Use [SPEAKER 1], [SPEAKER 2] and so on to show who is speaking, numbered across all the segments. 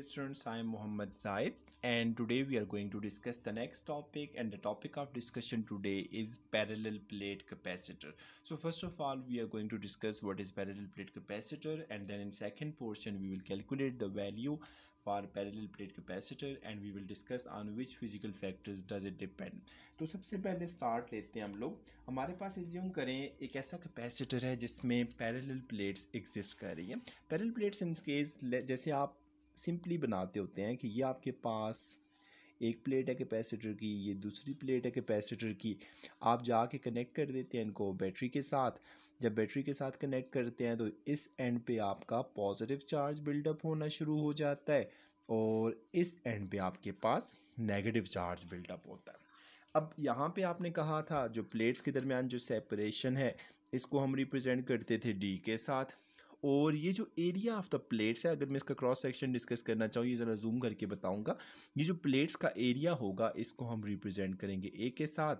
[SPEAKER 1] Dear students, I am Muhammad Zaid and today we are going to discuss the next topic, and the topic of discussion today is parallel plate capacitor. So first of all we are going to discuss what is parallel plate capacitor, and then in second portion we will calculate the value for parallel plate capacitor and we will discuss on which physical factors does it depend. तो सबसे पहले start लेते हैं हम लोग. हमारे पास assume करें एक ऐसा कैपेसिटर है जिसमें पैरेलल प्लेट्स एग्जिस्ट कर रही है. पैरेलल प्लेट्स इन केस जैसे आप सिंपली बनाते होते हैं कि ये आपके पास एक प्लेट है कैपेसिटर की, ये दूसरी प्लेट है कैपेसिटर की. आप जाके कनेक्ट कर देते हैं इनको बैटरी के साथ. जब बैटरी के साथ कनेक्ट करते हैं तो इस एंड पे आपका पॉजिटिव चार्ज बिल्डअप होना शुरू हो जाता है और इस एंड पे आपके पास नेगेटिव चार्ज बिल्डअप होता है. अब यहाँ पे आपने कहा था जो प्लेट्स के दरमियान जो सेपरेशन है इसको हम रिप्रेजेंट करते थे डी के साथ, और ये जो एरिया ऑफ द प्लेट्स है, अगर मैं इसका क्रॉस सेक्शन डिस्कस करना चाहूँ ये ज़रा जूम करके बताऊँगा. ये जो प्लेट्स का एरिया होगा इसको हम रिप्रेजेंट करेंगे ए के साथ,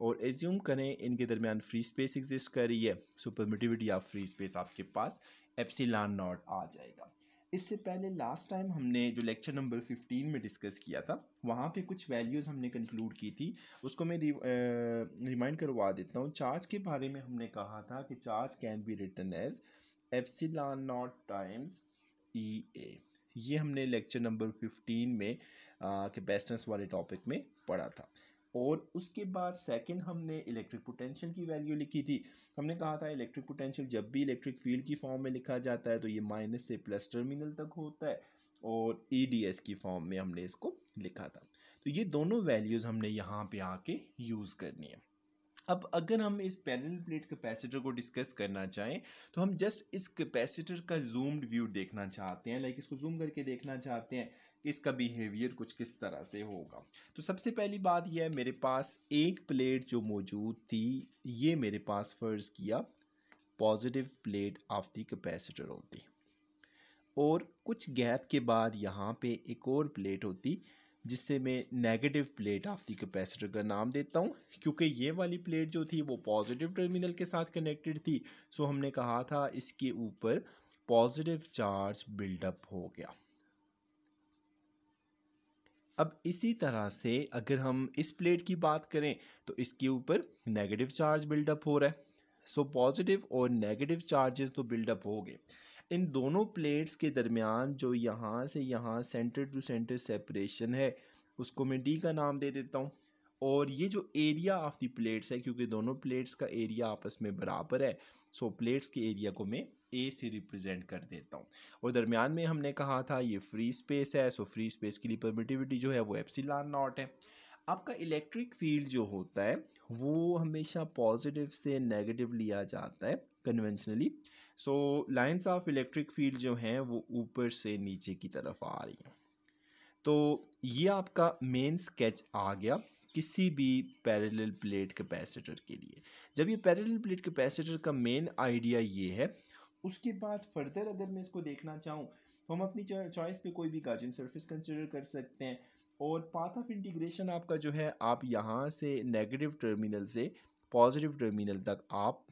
[SPEAKER 1] और एज्यूम करें इनके दरमियान फ्री स्पेस एग्जिस्ट कर रही है. सो परमिटिविटी ऑफ फ्री स्पेस आपके पास एप्सिलॉन नॉट आ जाएगा. इससे पहले लास्ट टाइम हमने जो लेक्चर नंबर 15 में डिस्कस किया था वहाँ पे कुछ वैल्यूज़ हमने कंक्लूड की थी, उसको मैं रिमाइंड करवा देता हूँ. चार्ज के बारे में हमने कहा था कि charge can be written as epsilon naught times E A. ये हमने लेक्चर नंबर 15 में कैपेसिटेंस वाले टॉपिक में पढ़ा था. और उसके बाद सेकंड हमने इलेक्ट्रिक पोटेंशियल की वैल्यू लिखी थी. हमने कहा था इलेक्ट्रिक पोटेंशियल जब भी इलेक्ट्रिक फील्ड की फॉर्म में लिखा जाता है तो ये माइनस से प्लस टर्मिनल तक होता है, और EDS की फॉर्म में हमने इसको लिखा था. तो ये दोनों वैल्यूज़ हमने यहाँ पे आके यूज़ करनी है. अब अगर हम इस पैरेलल प्लेट कैपेसिटर को डिस्कस करना चाहें तो हम जस्ट इस कैपेसिटर का जूम्ड व्यू देखना चाहते हैं, लाइक इसको जूम करके देखना चाहते हैं कि इसका बिहेवियर कुछ किस तरह से होगा. तो सबसे पहली बात यह है, मेरे पास एक प्लेट जो मौजूद थी ये मेरे पास फ़र्ज़ किया positive plate of the capacitor होती, और कुछ गैप के बाद यहाँ पे एक और प्लेट होती जिससे मैं negative plate of the capacitor का नाम देता हूँ, क्योंकि ये वाली प्लेट जो थी वो पॉजिटिव टर्मिनल के साथ कनेक्टेड थी. सो हमने कहा था इसके ऊपर पॉजिटिव चार्ज बिल्डअप हो गया. अब इसी तरह से अगर हम इस प्लेट की बात करें तो इसके ऊपर नेगेटिव चार्ज बिल्डअप हो रहा है. सो पॉजिटिव और नेगेटिव चार्जेस तो बिल्डअप हो गए. इन दोनों प्लेट्स के दरमियान जो यहाँ से यहाँ सेंटर टू सेंटर सेपरेशन है उसको मैं डी का नाम दे देता हूँ. और ये जो एरिया ऑफ द प्लेट्स है, क्योंकि दोनों प्लेट्स का एरिया आपस में बराबर है, सो प्लेट्स के एरिया को मैं ए से रिप्रेजेंट कर देता हूँ. और दरमियान में हमने कहा था ये फ्री स्पेस है, सो फ्री स्पेस के लिए परमिटिविटी जो है वो एप्सिलॉन नॉट है. आपका इलेक्ट्रिक फील्ड जो होता है वो हमेशा पॉजिटिव से नेगेटिव लिया जाता है conventionally. So lines of electric field जो हैं वो ऊपर से नीचे की तरफ आ रही हैं. तो ये आपका मेन स्केच आ गया किसी भी पैरेलल प्लेट कैपेसिटर के लिए. जब ये पैरेलल प्लेट कैपेसिटर का मेन आइडिया ये है, उसके बाद फर्दर अगर मैं इसको देखना चाहूँ तो हम अपनी चॉइस पे कोई भी गाजियन सरफेस कंसिडर कर सकते हैं. और पाथ ऑफ इंटीग्रेशन आपका जो है, आप यहाँ से नेगेटिव टर्मिनल से पॉजिटिव टर्मिनल तक आप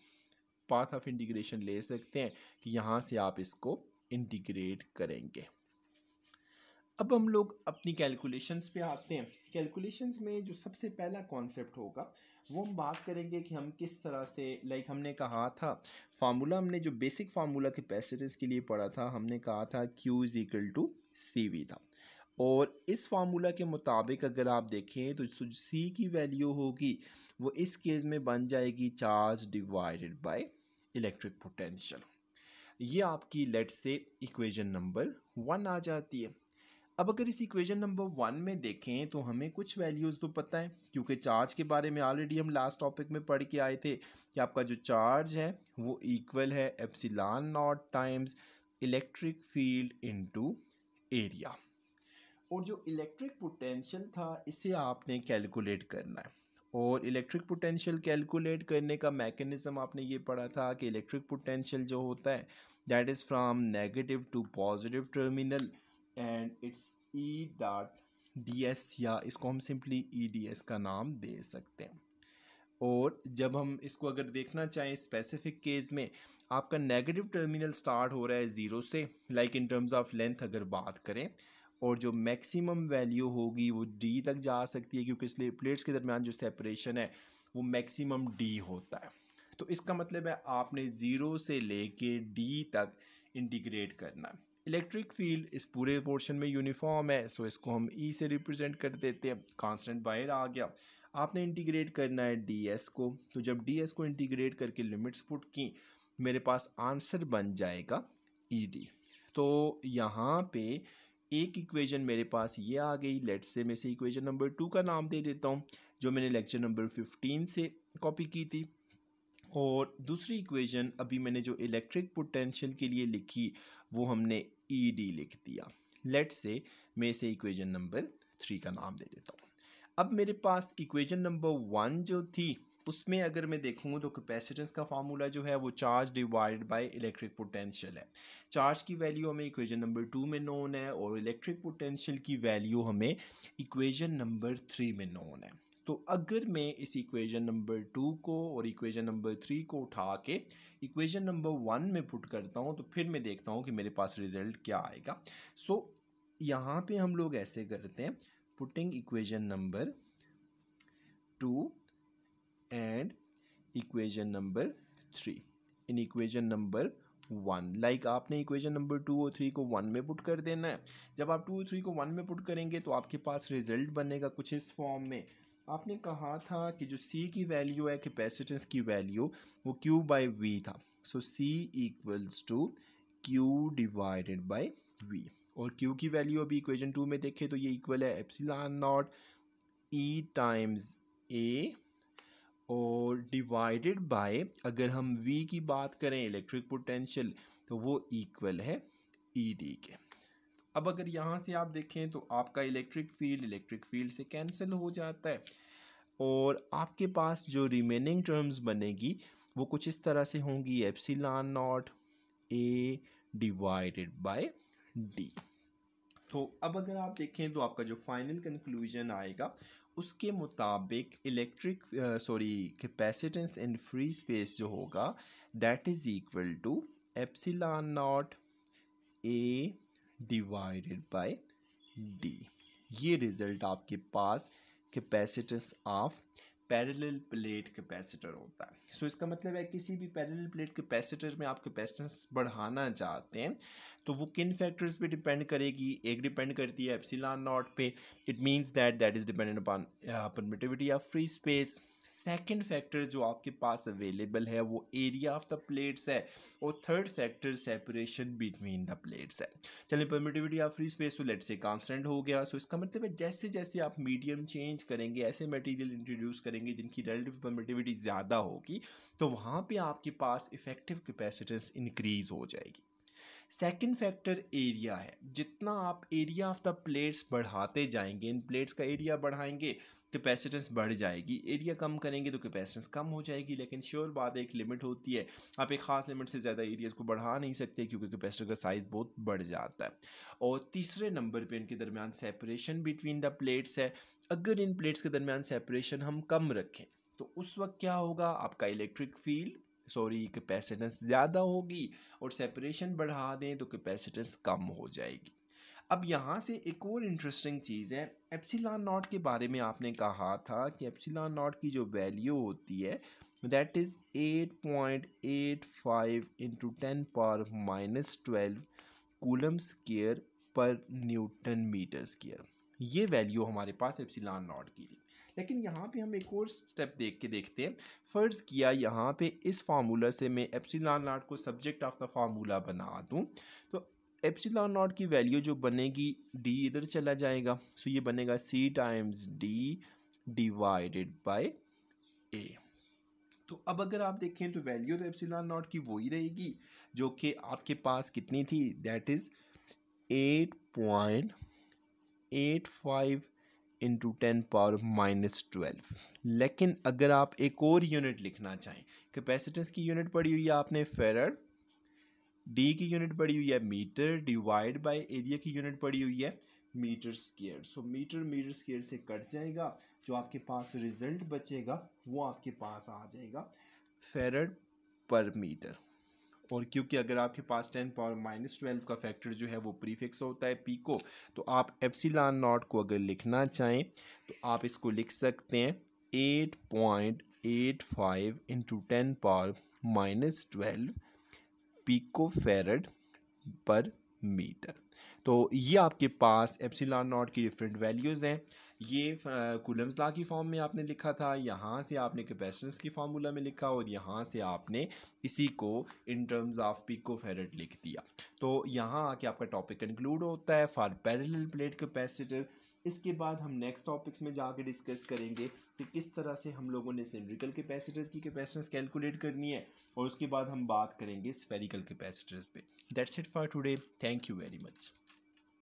[SPEAKER 1] पाथ ऑफ इंटीग्रेशन ले सकते हैं कि यहाँ से आप इसको इंटीग्रेट करेंगे. अब हम लोग अपनी कैलकुलेशंस पे आते हैं. कैलकुलेशंस में जो सबसे पहला कॉन्सेप्ट होगा वो हम बात करेंगे कि हम किस तरह से, लाइक हमने कहा था फार्मूला, हमने जो बेसिक फार्मूला कैपेसिटेंस के लिए पढ़ा था हमने कहा था Q is equal to CV था. और इस फार्मूला के मुताबिक अगर आप देखें तो C की वैल्यू होगी वो इस केस में बन जाएगी charge divided by electric potential. ये आपकी लेट से इक्वेशन नंबर 1 आ जाती है. अब अगर इस इक्वेशन नंबर 1 में देखें तो हमें कुछ वैल्यूज़ तो पता है, क्योंकि चार्ज के बारे में ऑलरेडी हम लास्ट टॉपिक में पढ़ के आए थे कि आपका जो चार्ज है वो इक्वल है epsilon naught times electric field into area. और जो इलेक्ट्रिक पोटेंशियल था इसे आपने कैलकुलेट करना है. और इलेक्ट्रिक पोटेंशियल कैलकुलेट करने का मैकेनिज़्म आपने ये पढ़ा था कि इलेक्ट्रिक पोटेंशियल जो होता है that is from negative to positive terminal and it's E.ds, या इसको हम सिंपली EDS का नाम दे सकते हैं. और जब हम इसको अगर देखना चाहें स्पेसिफिक केस में, आपका नेगेटिव टर्मिनल स्टार्ट हो रहा है 0 से, like in terms of length अगर बात करें, और जो मैक्सिमम वैल्यू होगी वो डी तक जा सकती है, क्योंकि इसलिए प्लेट्स के दरमियान जो सेपरेशन है वो मैक्सिमम डी होता है। तो इसका मतलब है आपने ज़ीरो से लेके डी तक इंटीग्रेट करना है। इलेक्ट्रिक फील्ड इस पूरे पोर्शन में यूनिफॉर्म है, सो इसको हम ई से रिप्रेजेंट कर देते हैं। कांस्टेंट बाहर आ गया, आपने इंटीग्रेट करना है डी एस को। तो जब डी एस को इंटीग्रेट करके लिमिट्स पुट की, मेरे पास आंसर बन जाएगा ई डी। तो यहाँ पे एक इक्वेशन मेरे पास ये आ गई। लेट्स से मैं इसे इक्वेशन नंबर 2 का नाम दे देता हूँ, जो मैंने लेक्चर नंबर 15 से कॉपी की थी। और दूसरी इक्वेशन अभी मैंने जो इलेक्ट्रिक पोटेंशियल के लिए लिखी वो हमने ई डी लिख दिया। लेट्स से मैं इसे इक्वेशन नंबर 3 का नाम दे देता हूँ। अब मेरे पास इक्वेशन नंबर 1 जो थी उसमें अगर मैं देखूँ तो कैपेसिटेंस का फार्मूला जो है वो charge divided by electric potential है। चार्ज की वैल्यू हमें इक्वेशन नंबर 2 में नोन है और इलेक्ट्रिक पोटेंशियल की वैल्यू हमें इक्वेशन नंबर 3 में नोन है। तो अगर मैं इस इक्वेशन नंबर 2 को और इक्वेशन नंबर 3 को उठा के इक्वेशन नंबर 1 में पुट करता हूँ तो फिर मैं देखता हूँ कि मेरे पास रिजल्ट क्या आएगा। सो यहाँ पे हम लोग ऐसे करते हैं, putting equation number 2 and equation number 3 in equation number 1। Like आपने इक्वेशन नंबर 2 और 3 को 1 में पुट कर देना है। जब आप 2 और 3 को 1 में पुट करेंगे तो आपके पास रिजल्ट बनेगा कुछ इस फॉर्म में। आपने कहा था कि जो C की वैल्यू है कैपेसिटेंस की वैल्यू वो Q बाई V था। So C equals to Q divided by V। और Q की वैल्यू अभी इक्वेशन 2 में देखें तो ये इक्वल है epsilon not E times A और डिवाइडेड बाय, अगर हम V की बात करें इलेक्ट्रिक पोटेंशियल, तो वो इक्वल है ED के। अब अगर यहाँ से आप देखें तो आपका इलेक्ट्रिक फील्ड से कैंसिल हो जाता है और आपके पास जो रिमेनिंग टर्म्स बनेगी वो कुछ इस तरह से होंगी, epsilon not A divided by D। तो अब अगर आप देखें तो आपका जो फाइनल कंक्लूजन आएगा उसके मुताबिक electric capacitance in free space जो होगा that is equal to epsilon naught A divided by D. ये रिजल्ट आपके पास capacitance of parallel plate capacitor होता है। सो इसका मतलब है किसी भी पैरेलल प्लेट कैपेसिटर में आप कैपेसिटेंस बढ़ाना चाहते हैं तो वो किन फैक्टर्स पे डिपेंड करेगी। एक डिपेंड करती है एप्सिलॉन नॉट पे, it means that is dependent upon permittivity of free space. Second factor जो आपके पास अवेलेबल है वो एरिया ऑफ द प्लेट्स है और third factor separation between the plates है। चलिए परमिटिविटी ऑफ फ्री स्पेस तो लेट्स से कांस्टेंट हो गया। सो इसका मतलब है जैसे जैसे आप मीडियम चेंज करेंगे ऐसे मटेरियल इंट्रोड्यूस करेंगे जिनकी रिलेटिव परमिटिविटी ज़्यादा होगी तो वहाँ पे आपके पास इफेक्टिव कैपेसिटेंस इंक्रीज हो जाएगी। सेकंड फैक्टर एरिया है। जितना आप एरिया ऑफ द प्लेट्स बढ़ाते जाएंगे, इन प्लेट्स का एरिया बढ़ाएंगे कैपेसिटेंस बढ़ जाएगी, एरिया कम करेंगे तो कैपेसिटेंस कम हो जाएगी। लेकिन श्योर बात है एक लिमिट होती है, आप एक ख़ास लिमिट से ज़्यादा एरियाज़ को बढ़ा नहीं सकते क्योंकि कैपेसिटर का साइज़ बहुत बढ़ जाता है। और तीसरे नंबर पे इनके दरमियान सेपरेशन बिटवीन द प्लेट्स है। अगर इन प्लेट्स के दरमियान सेपरेशन हम कम रखें तो उस वक्त क्या होगा, आपका इलेक्ट्रिक फील्ड कैपेसिटेंस ज़्यादा होगी और सेपरेशन बढ़ा दें तो कैपेसिटेंस कम हो जाएगी। अब यहाँ से एक और इंटरेस्टिंग चीज़ है, एप्सिलॉन नॉट के बारे में आपने कहा था कि एप्सिलॉन नॉट की जो वैल्यू होती है that is 8.85 into 10⁻⁻12 coulomb square पर न्यूटन मीटर स्क्वायर। ये वैल्यू हमारे पास एप्सिलॉन नॉट की थी। लेकिन यहाँ पे हम एक और स्टेप देखते हैं। फ़र्ज़ किया यहाँ पे इस फार्मूला से मैं एप्सिलॉन नॉट को सब्जेक्ट ऑफ द फार्मूला बना दूँ तो एप्सिलॉन नॉट की वैल्यू जो बनेगी डी इधर चला जाएगा। सो ये बनेगा सी टाइम्स डी डिवाइडेड बाय ए। तो अब अगर आप देखें तो वैल्यू तो एप्सिलॉन नॉट की वही रहेगी जो कि आपके पास कितनी थी, दैट इज़ 8.85 इंटू 10⁻⁻12। लेकिन अगर आप एक और यूनिट लिखना चाहें, कैपेसिटेंस की यूनिट पड़ी हुई है आपने फेरड, डी की यूनिट पड़ी हुई है मीटर, डिवाइड बाय एरिया की यूनिट पड़ी हुई है मीटर स्क्वायर। सो मीटर स्क्वायर से कट जाएगा, जो आपके पास रिजल्ट बचेगा वो आपके पास आ जाएगा फेरड पर मीटर। और क्योंकि अगर आपके पास 10⁻⁻12 का फैक्टर जो है वो प्रीफिक्स होता है पिको, तो आप एप्सिलॉन नॉट को अगर लिखना चाहें तो आप इसको लिख सकते हैं 8.85 इंटू 10⁻⁻12 पिको फेरड पर मीटर। तो ये आपके पास एप्सिलॉन नॉट की डिफरेंट वैल्यूज़ हैं। ये कूलम्स लॉ की फॉर्म में आपने लिखा था, यहाँ से आपने कैपेसिटेंस की फार्मूला में लिखा और यहाँ से आपने इसी को in terms of pico farad लिख दिया। तो यहाँ आके आपका टॉपिक कंक्लूड होता है फॉर पैरेलल प्लेट कैपेसिटर। इसके बाद हम नेक्स्ट टॉपिक्स में जाके डिस्कस करेंगे कि किस तरह से हम लोगों ने सिलिंड्रिकल कैपेसिटर्स की कैपेसिटेंस कैलकुलेट करनी है, और उसके बाद हम बात करेंगे स्फेरिकल कैपेसिटर्स पे। That's it for today, thank you very much.